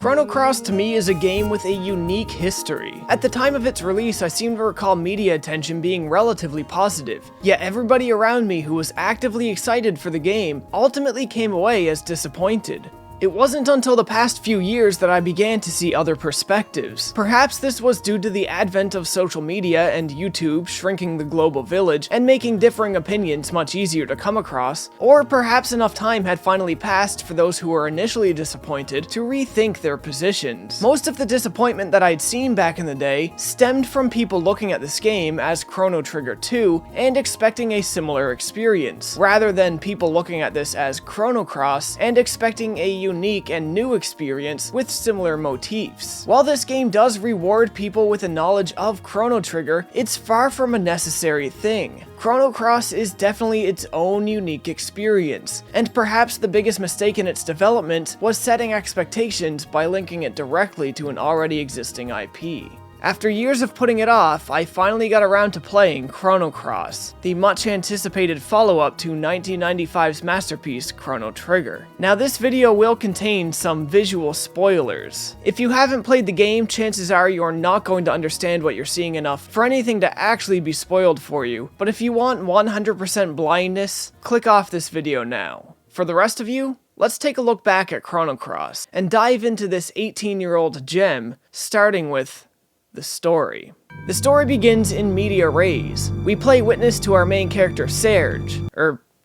Chrono Cross to me is a game with a unique history. At the time of its release, I seem to recall media attention being relatively positive, yet everybody around me who was actively excited for the game ultimately came away as disappointed. It wasn't until the past few years that I began to see other perspectives. Perhaps this was due to the advent of social media and YouTube shrinking the global village and making differing opinions much easier to come across, or perhaps enough time had finally passed for those who were initially disappointed to rethink their positions. Most of the disappointment that I'd seen back in the day stemmed from people looking at this game as Chrono Trigger 2 and expecting a similar experience, rather than people looking at this as Chrono Cross and expecting a unique and new experience with similar motifs. While this game does reward people with a knowledge of Chrono Trigger, it's far from a necessary thing. Chrono Cross is definitely its own unique experience, and perhaps the biggest mistake in its development was setting expectations by linking it directly to an already existing IP. After years of putting it off, I finally got around to playing Chrono Cross, the much anticipated follow-up to 1995's masterpiece Chrono Trigger. Now this video will contain some visual spoilers. If you haven't played the game, chances are you're not going to understand what you're seeing enough for anything to actually be spoiled for you, but if you want 100% blindness, click off this video now. For the rest of you, let's take a look back at Chrono Cross and dive into this 18-year-old gem, starting with the story. The story begins in media res. We play witness to our main character Serge,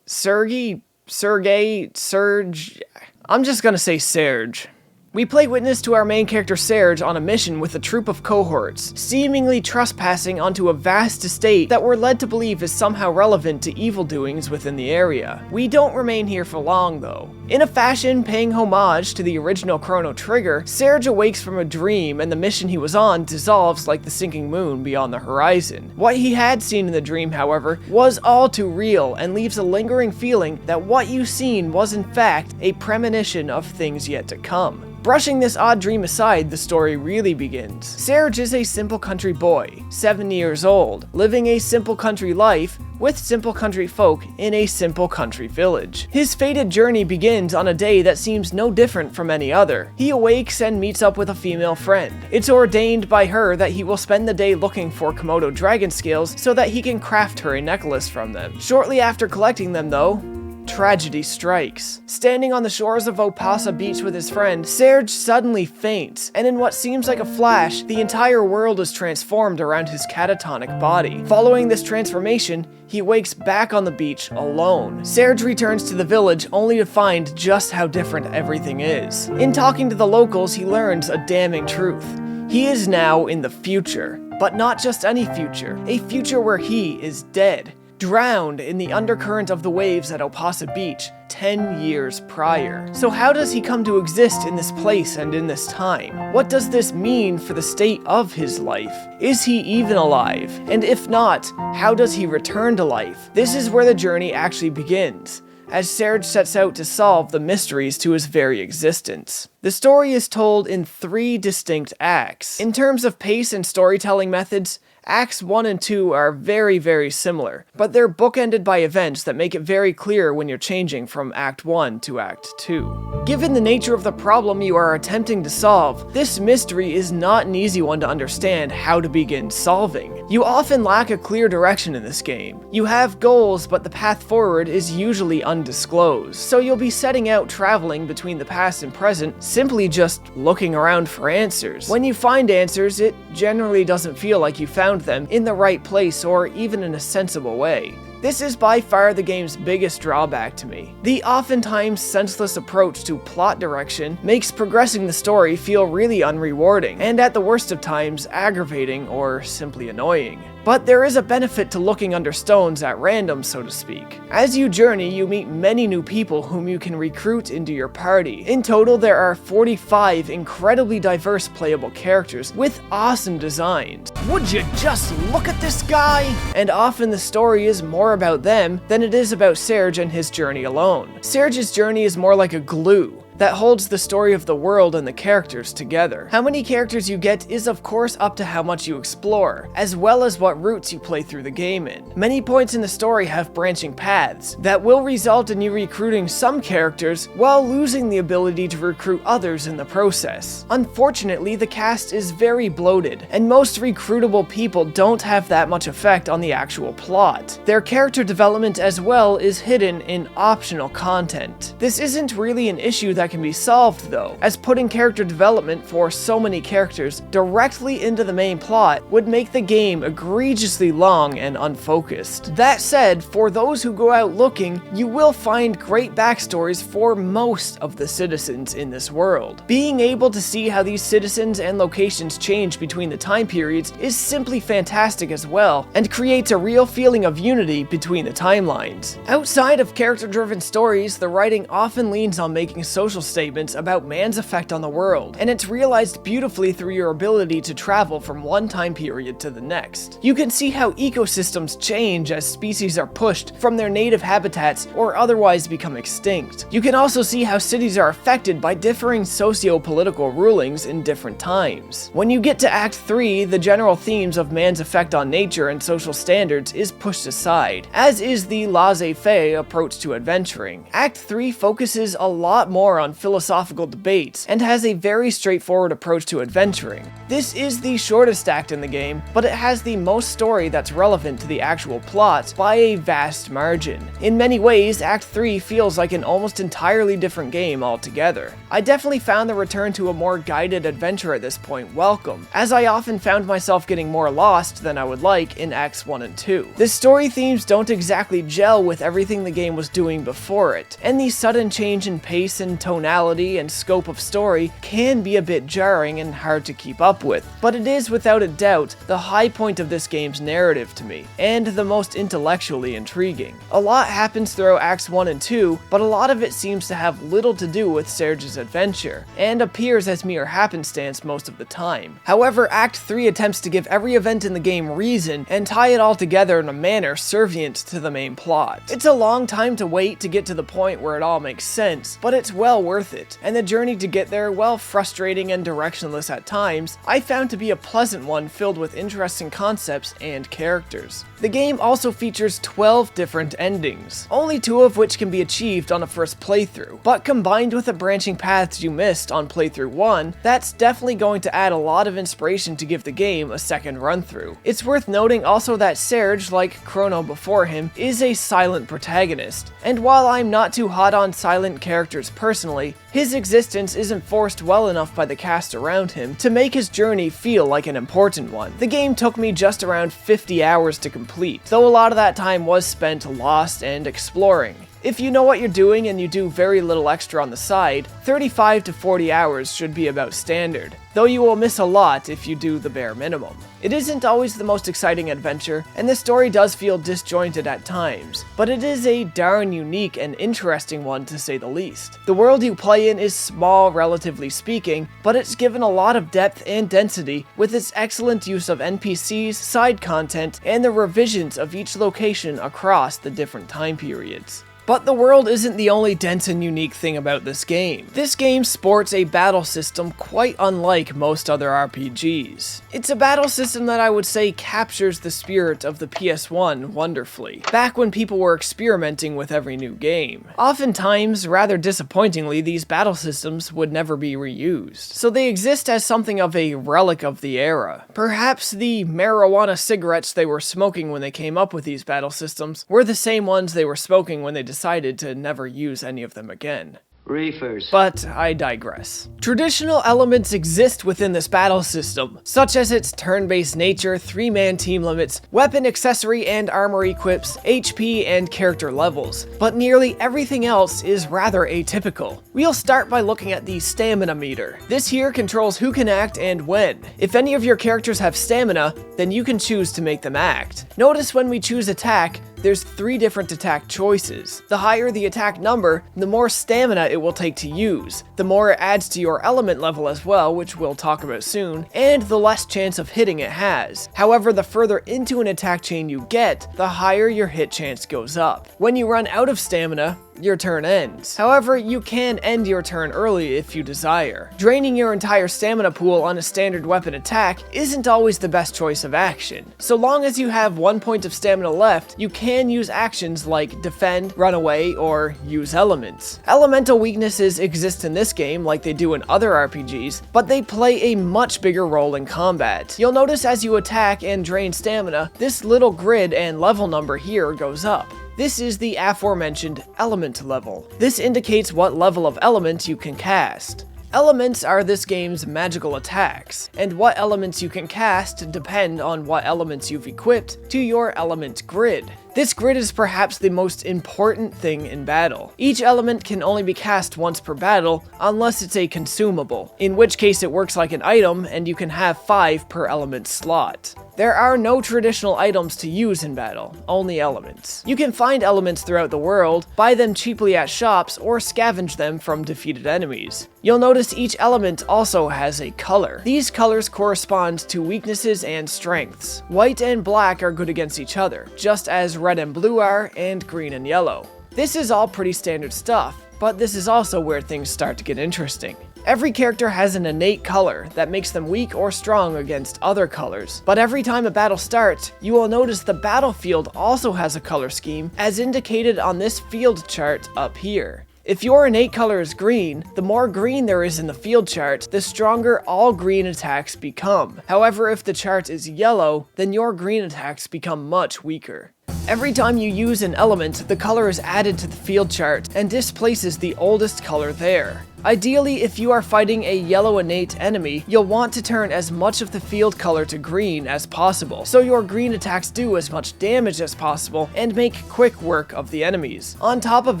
Sergey, Serge, I'm just gonna say Serge. We play witness to our main character Serge on a mission with a troop of cohorts, seemingly trespassing onto a vast estate that we're led to believe is somehow relevant to evil doings within the area. We don't remain here for long though. In a fashion paying homage to the original Chrono Trigger, Serge awakes from a dream and the mission he was on dissolves like the sinking moon beyond the horizon. What he had seen in the dream, however, was all too real and leaves a lingering feeling that what you've seen was in fact a premonition of things yet to come. Brushing this odd dream aside, the story really begins. Serge is a simple country boy, 7 years old, living a simple country life with simple country folk in a simple country village. His fated journey begins on a day that seems no different from any other. He awakes and meets up with a female friend. It's ordained by her that he will spend the day looking for Komodo dragon scales so that he can craft her a necklace from them. Shortly after collecting them though, tragedy strikes. Standing on the shores of Opasa Beach with his friend, Serge suddenly faints, and in what seems like a flash, the entire world is transformed around his catatonic body. Following this transformation, he wakes back on the beach alone. Serge returns to the village only to find just how different everything is. In talking to the locals, he learns a damning truth. He is now in the future, but not just any future, a future where he is dead, drowned in the undercurrent of the waves at Opasa Beach 10 years prior. So how does he come to exist in this place and in this time? What does this mean for the state of his life? Is he even alive? And if not, how does he return to life? This is where the journey actually begins, as Serge sets out to solve the mysteries to his very existence. The story is told in 3 distinct acts. In terms of pace and storytelling methods, Acts 1 and 2 are very similar, but they're bookended by events that make it very clear when you're changing from Act 1 to Act 2. Given the nature of the problem you are attempting to solve, this mystery is not an easy one to understand how to begin solving. You often lack a clear direction in this game. You have goals, but the path forward is usually undisclosed, so you'll be setting out traveling between the past and present, simply just looking around for answers. When you find answers, it generally doesn't feel like you found them in the right place or even in a sensible way. This is by far the game's biggest drawback to me. The oftentimes senseless approach to plot direction makes progressing the story feel really unrewarding, and at the worst of times, aggravating or simply annoying. But there is a benefit to looking under stones at random, so to speak. As you journey, you meet many new people whom you can recruit into your party. In total, there are 45 incredibly diverse playable characters with awesome designs. Would you just look at this guy? And often the story is more about them than it is about Serge and his journey alone. Serge's journey is more like a glue. that holds the story of the world and the characters together. How many characters you get is of course up to how much you explore, as well as what routes you play through the game in. Many points in the story have branching paths that will result in you recruiting some characters while losing the ability to recruit others in the process. Unfortunately, the cast is very bloated, and most recruitable people don't have that much effect on the actual plot. Their character development as well is hidden in optional content. This isn't really an issue that can be solved though, as putting character development for so many characters directly into the main plot would make the game egregiously long and unfocused. That said, for those who go out looking, you will find great backstories for most of the citizens in this world. Being able to see how these citizens and locations change between the time periods is simply fantastic as well, and creates a real feeling of unity between the timelines. Outside of character-driven stories, the writing often leans on making social statements about man's effect on the world, and it's realized beautifully through your ability to travel from one time period to the next. You can see how ecosystems change as species are pushed from their native habitats or otherwise become extinct. You can also see how cities are affected by differing socio-political rulings in different times. When you get to Act 3, the general themes of man's effect on nature and social standards is pushed aside, as is the laissez-faire approach to adventuring. Act 3 focuses a lot more on philosophical debates and has a very straightforward approach to adventuring. This is the shortest act in the game, but it has the most story that's relevant to the actual plot by a vast margin. In many ways, Act 3 feels like an almost entirely different game altogether. I definitely found the return to a more guided adventure at this point welcome, as I often found myself getting more lost than I would like in Acts 1 and 2. The story themes don't exactly gel with everything the game was doing before it, and the sudden change in pace and tonality and scope of story can be a bit jarring and hard to keep up with, but it is without a doubt the high point of this game's narrative to me, and the most intellectually intriguing. A lot happens throughout Acts 1 and 2, but a lot of it seems to have little to do with Serge's adventure, and appears as mere happenstance most of the time. However, Act 3 attempts to give every event in the game reason, and tie it all together in a manner servient to the main plot. It's a long time to wait to get to the point where it all makes sense, but it's well worth it, and the journey to get there, while frustrating and directionless at times, I found to be a pleasant one filled with interesting concepts and characters. The game also features 12 different endings, only 2 of which can be achieved on a first playthrough, but combined with the branching paths you missed on playthrough 1, that's definitely going to add a lot of inspiration to give the game a second run through. It's worth noting also that Serge, like Chrono before him, is a silent protagonist, and while I'm not too hot on silent characters personally, his existence isn't forced well enough by the cast around him to make his journey feel like an important one. The game took me just around 50 hours to complete, though a lot of that time was spent lost and exploring. If you know what you're doing and you do very little extra on the side, 35 to 40 hours should be about standard, though you will miss a lot if you do the bare minimum. It isn't always the most exciting adventure, and the story does feel disjointed at times, but it is a darn unique and interesting one to say the least. The world you play in is small relatively speaking, but it's given a lot of depth and density with its excellent use of NPCs, side content, and the revisions of each location across the different time periods. But the world isn't the only dense and unique thing about this game. This game sports a battle system quite unlike most other RPGs. It's a battle system that I would say captures the spirit of the PS1 wonderfully, back when people were experimenting with every new game. Oftentimes, rather disappointingly, these battle systems would never be reused, so they exist as something of a relic of the era. Perhaps the marijuana cigarettes they were smoking when they came up with these battle systems were the same ones they were smoking when they decided to never use any of them again. Reefers. But I digress. Traditional elements exist within this battle system, such as its turn-based nature, 3-man team limits, weapon accessory and armor equips, HP and character levels, but nearly everything else is rather atypical. We'll start by looking at the stamina meter. This here controls who can act and when. If any of your characters have stamina, then you can choose to make them act. Notice when we choose attack, there's 3 different attack choices. The higher the attack number, the more stamina it will take to use, the more it adds to your element level as well, which we'll talk about soon, and the less chance of hitting it has. However, the further into an attack chain you get, the higher your hit chance goes up. When you run out of stamina, your turn ends. However, you can end your turn early if you desire. Draining your entire stamina pool on a standard weapon attack isn't always the best choice of action. So long as you have 1 point of stamina left, you can use actions like defend, run away, or use elements. Elemental weaknesses exist in this game like they do in other RPGs, but they play a much bigger role in combat. You'll notice as you attack and drain stamina, this little grid and level number here goes up. This is the aforementioned element level. This indicates what level of element you can cast. Elements are this game's magical attacks, and what elements you can cast depend on what elements you've equipped to your element grid. This grid is perhaps the most important thing in battle. Each element can only be cast once per battle, unless it's a consumable, in which case it works like an item and you can have 5 per element slot. There are no traditional items to use in battle, only elements. You can find elements throughout the world, buy them cheaply at shops, or scavenge them from defeated enemies. You'll notice each element also has a color. These colors correspond to weaknesses and strengths. White and black are good against each other, just as red and blue are, and green and yellow. This is all pretty standard stuff, but this is also where things start to get interesting. Every character has an innate color that makes them weak or strong against other colors, but every time a battle starts, you will notice the battlefield also has a color scheme, as indicated on this field chart up here. If your innate color is green, the more green there is in the field chart, the stronger all green attacks become. However, if the chart is yellow, then your green attacks become much weaker. Every time you use an element, the color is added to the field chart and displaces the oldest color there. Ideally, if you are fighting a yellow innate enemy, you'll want to turn as much of the field color to green as possible, so your green attacks do as much damage as possible and make quick work of the enemies. On top of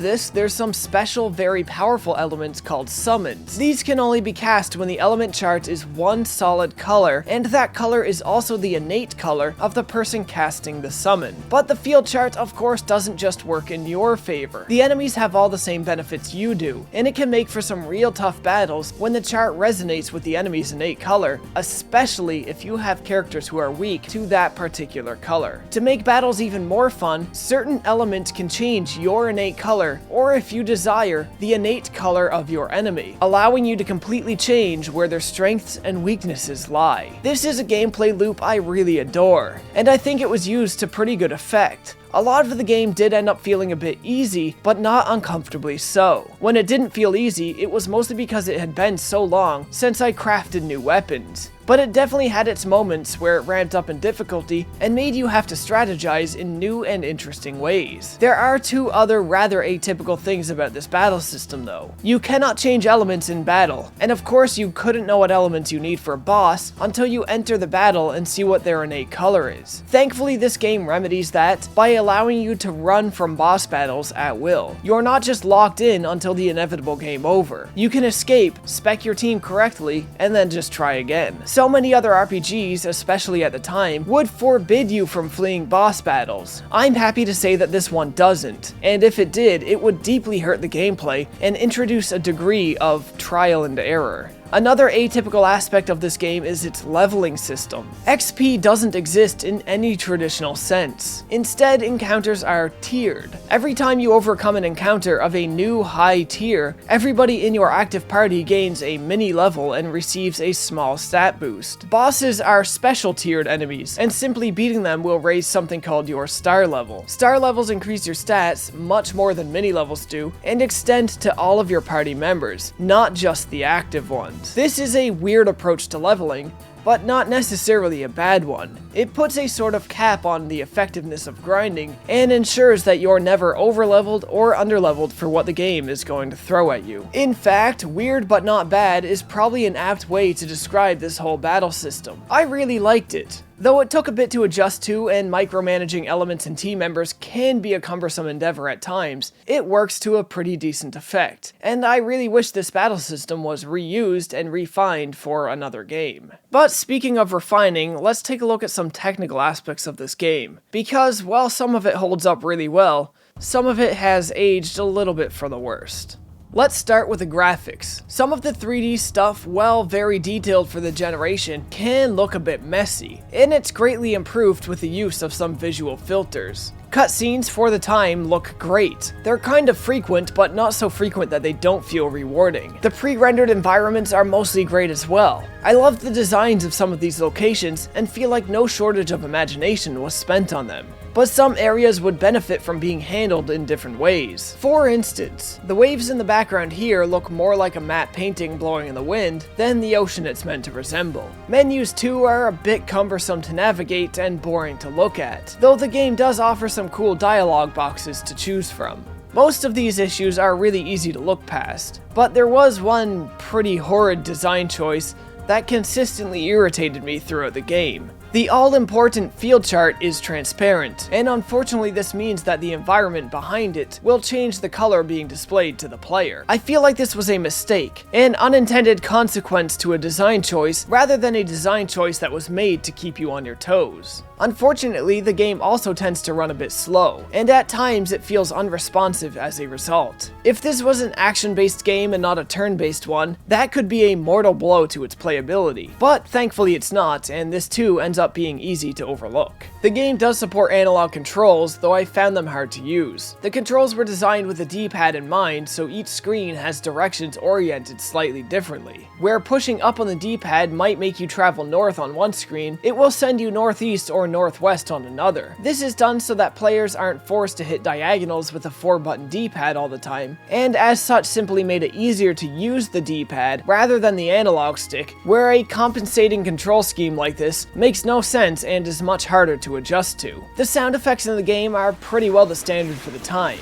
this, there's some special, very powerful elements called summons. These can only be cast when the element chart is one solid color, and that color is also the innate color of the person casting the summon. But the field chart, of course, doesn't just work in your favor. The enemies have all the same benefits you do, and it can make for some real tough battles when the chart resonates with the enemy's innate color, especially if you have characters who are weak to that particular color. To make battles even more fun, certain elements can change your innate color, or if you desire, the innate color of your enemy, allowing you to completely change where their strengths and weaknesses lie. This is a gameplay loop I really adore, and I think it was used to pretty good effect. A lot of the game did end up feeling a bit easy, but not uncomfortably so. When it didn't feel easy, it was mostly because it had been so long since I crafted new weapons. But it definitely had its moments where it ramped up in difficulty and made you have to strategize in new and interesting ways. There are two other rather atypical things about this battle system though. You cannot change elements in battle, and of course you couldn't know what elements you need for a boss until you enter the battle and see what their innate color is. Thankfully, this game remedies that by allowing you to run from boss battles at will. You're not just locked in until the inevitable game over. You can escape, spec your team correctly, and then just try again. So many other RPGs, especially at the time, would forbid you from fleeing boss battles. I'm happy to say that this one doesn't, and if it did, it would deeply hurt the gameplay and introduce a degree of trial and error. Another atypical aspect of this game is its leveling system. XP doesn't exist in any traditional sense. Instead, encounters are tiered. Every time you overcome an encounter of a new high tier, everybody in your active party gains a mini level and receives a small stat boost. Bosses are special tiered enemies, and simply beating them will raise something called your star level. Star levels increase your stats much more than mini levels do, and extend to all of your party members, not just the active ones. This is a weird approach to leveling, but not necessarily a bad one. It puts a sort of cap on the effectiveness of grinding and ensures that you're never overleveled or underleveled for what the game is going to throw at you. In fact, weird but not bad is probably an apt way to describe this whole battle system. I really liked it. Though it took a bit to adjust to, and micromanaging elements and team members can be a cumbersome endeavor at times, it works to a pretty decent effect, and I really wish this battle system was reused and refined for another game. But speaking of refining, let's take a look at some technical aspects of this game, because while some of it holds up really well, some of it has aged a little bit for the worst. Let's start with the graphics. Some of the 3D stuff, while very detailed for the generation, can look a bit messy, and it's greatly improved with the use of some visual filters. Cutscenes for the time look great. They're kind of frequent, but not so frequent that they don't feel rewarding. The pre-rendered environments are mostly great as well. I love the designs of some of these locations and feel like no shortage of imagination was spent on them. But some areas would benefit from being handled in different ways. For instance, the waves in the background here look more like a matte painting blowing in the wind than the ocean it's meant to resemble. Menus too are a bit cumbersome to navigate and boring to look at, though the game does offer some cool dialogue boxes to choose from. Most of these issues are really easy to look past, but there was one pretty horrid design choice that consistently irritated me throughout the game. The all-important field chart is transparent, and unfortunately this means that the environment behind it will change the color being displayed to the player. I feel like this was a mistake, an unintended consequence to a design choice rather than a design choice that was made to keep you on your toes. Unfortunately, the game also tends to run a bit slow, and at times it feels unresponsive as a result. If this was an action-based game and not a turn-based one, that could be a mortal blow to its playability. But thankfully it's not, and this too ends up being easy to overlook. The game does support analog controls, though I found them hard to use. The controls were designed with a D-pad in mind, so each screen has directions oriented slightly differently. Where pushing up on the D-pad might make you travel north on one screen, it will send you northeast or northwest on another. This is done so that players aren't forced to hit diagonals with a 4-button D-pad all the time, and as such simply made it easier to use the D-pad rather than the analog stick, where a compensating control scheme like this makes no sense and is much harder to adjust to. The sound effects in the game are pretty well the standard for the time,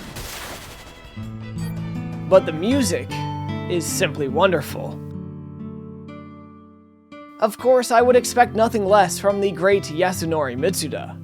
but the music is simply wonderful. Of course, I would expect nothing less from the great Yasunori Mitsuda.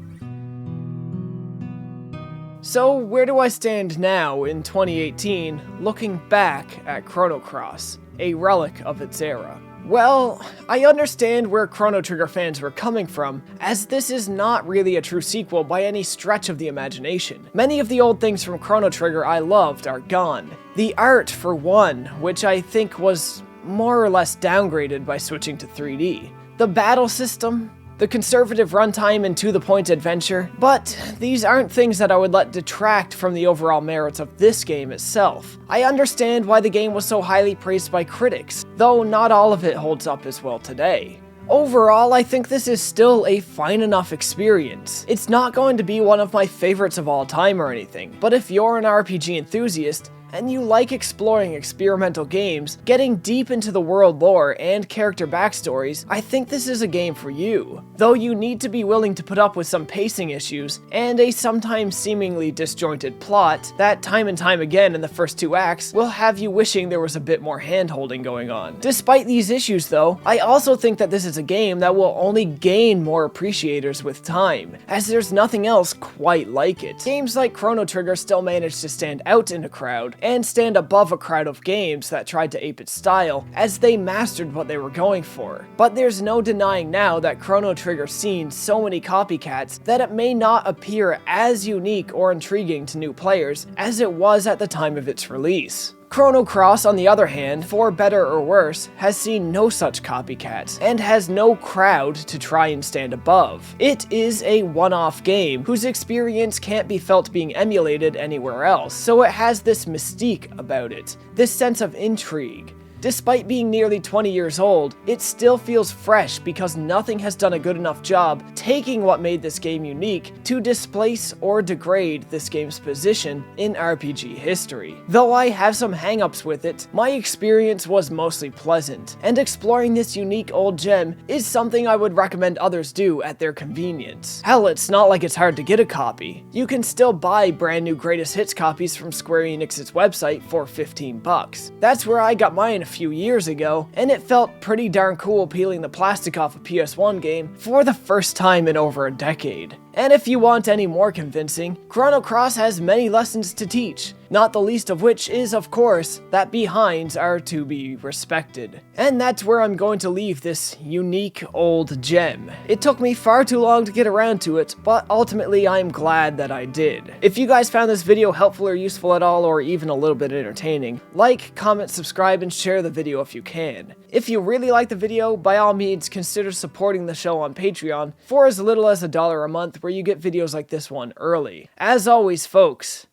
So where do I stand now in 2018, looking back at Chrono Cross, a relic of its era? Well, I understand where Chrono Trigger fans were coming from, as this is not really a true sequel by any stretch of the imagination. Many of the old things from Chrono Trigger I loved are gone. The art, for one, which I think was more or less downgraded by switching to 3D. The battle system, the conservative runtime and to-the-point adventure, but these aren't things that I would let detract from the overall merits of this game itself. I understand why the game was so highly praised by critics, though not all of it holds up as well today. Overall, I think this is still a fine enough experience. It's not going to be one of my favorites of all time or anything, but if you're an RPG enthusiast, and you like exploring experimental games, getting deep into the world lore and character backstories, I think this is a game for you. Though you need to be willing to put up with some pacing issues, and a sometimes seemingly disjointed plot that time and time again in the first 2 acts will have you wishing there was a bit more hand-holding going on. Despite these issues though, I also think that this is a game that will only gain more appreciators with time, as there's nothing else quite like it. Games like Chrono Trigger still manage to stand out in a crowd, and stand above a crowd of games that tried to ape its style, as they mastered what they were going for. But there's no denying now that Chrono Trigger's seen so many copycats that it may not appear as unique or intriguing to new players as it was at the time of its release. Chrono Cross, on the other hand, for better or worse, has seen no such copycats, and has no crowd to try and stand above. It is a one-off game, whose experience can't be felt being emulated anywhere else, so it has this mystique about it, this sense of intrigue. Despite being nearly 20 years old, it still feels fresh because nothing has done a good enough job taking what made this game unique to displace or degrade this game's position in RPG history. Though I have some hang-ups with it, my experience was mostly pleasant, and exploring this unique old gem is something I would recommend others do at their convenience. Hell, it's not like it's hard to get a copy. You can still buy brand new greatest hits copies from Square Enix's website for $15. That's where I got mine a few years ago, and it felt pretty darn cool peeling the plastic off a PS1 game for the first time in over a decade. And if you want any more convincing, Chrono Cross has many lessons to teach, not the least of which is, of course, that behinds are to be respected. And that's where I'm going to leave this unique old gem. It took me far too long to get around to it, but ultimately I'm glad that I did. If you guys found this video helpful or useful at all, or even a little bit entertaining, like, comment, subscribe, and share the video if you can. If you really like the video, by all means consider supporting the show on Patreon for as little as $1 a month, where you get videos like this one early. As always, folks,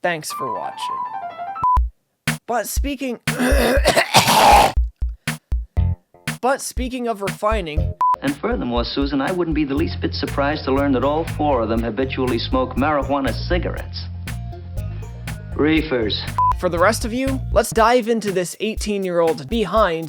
thanks for watching. But speaking of refining... And furthermore, Susan, I wouldn't be the least bit surprised to learn that all 4 of them habitually smoke marijuana cigarettes. Reefers. For the rest of you, let's dive into this 18-year-old behind